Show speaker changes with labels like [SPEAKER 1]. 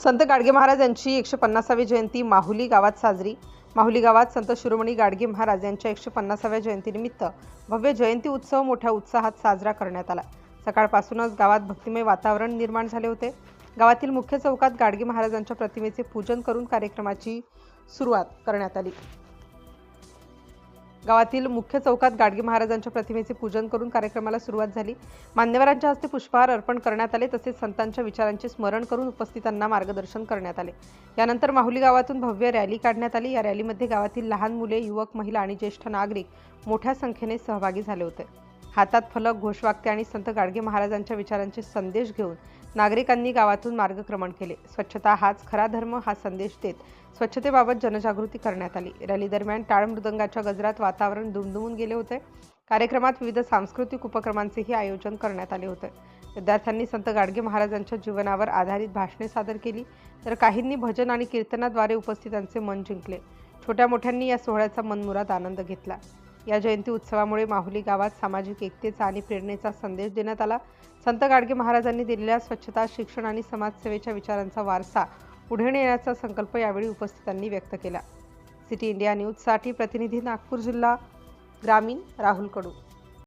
[SPEAKER 1] संत गाडगे महाराज यांची 150वी जयंती माहुली गावात साजरी। माहुली गावात संत शिरोमणी गाडगे महाराज यांच्या 150व्या जयंतीनिमित्त भव्य जयंती उत्सव मोठ्या उत्साहात साजरा करण्यात आला। सकाळपासूनच गावात भक्तिमय वातावरण निर्माण झाले होते। गावातील मुख्य चौकात गाडगे महाराजांच्या प्रतिमेचे पूजन करून कार्यक्रमाची सुरुवात करण्यात आली। गावातील मुख्य चौकात गाडगे महाराजांच्या प्रतिमेचे पूजन करून कार्यक्रमाला सुरुवात झाली। मान्यवरांच्या हस्ते पुष्पहार अर्पण करण्यात आले, तसेच संतांच्या विचारांचे स्मरण करून उपस्थितांना मार्गदर्शन करण्यात आले। यानंतर माहुली गावातून भव्य रॅली काढण्यात आली। या रॅलीमध्ये गावातील लहान मुले, युवक, महिला आणि ज्येष्ठ नागरिक मोठ्या संख्येने सहभागी झाले होते। हातात फलक, घोषवाक्य आणि संत गाडगे महाराजांच्या विचारांचे संदेश घेऊन नागरिकांनी गावातून मार्गक्रमण केले। स्वच्छता हाच खरा धर्म हा संदेश देत स्वच्छतेबाबत जनजागृती करण्यात आली। रॅली दरम्यान टाळ मृदंगाच्या गजरात वातावरण दुमदुमून गेले होते। कार्यक्रमात विविध सांस्कृतिक उपक्रमांचेही आयोजन करण्यात आले होते। विद्यार्थ्यांनी संत गाडगे महाराजांच्या जीवनावर आधारित भाषणे सादर केली, तर काहींनी भजन आणि कीर्तनाद्वारे उपस्थितांचे मन जिंकले। छोट्या मोठ्यांनी या सोहळ्याचा मनमुराद आनंद घेतला। या जयंती उत्सवामुळे माहुली गावात सामाजिक एकतेचा आणि प्रेरणेचा संदेश देण्यात आला। संत गाडगे महाराजांनी दिलेल्या स्वच्छता, शिक्षण आणि समाजसेवेच्या विचारांचा वारसा पुढे नेण्याचा संकल्प यावेळी उपस्थितांनी व्यक्त केला। सिटी इंडिया न्यूजसाठी प्रतिनिधी नागपूर जिल्हा ग्रामीण राहुल कडू।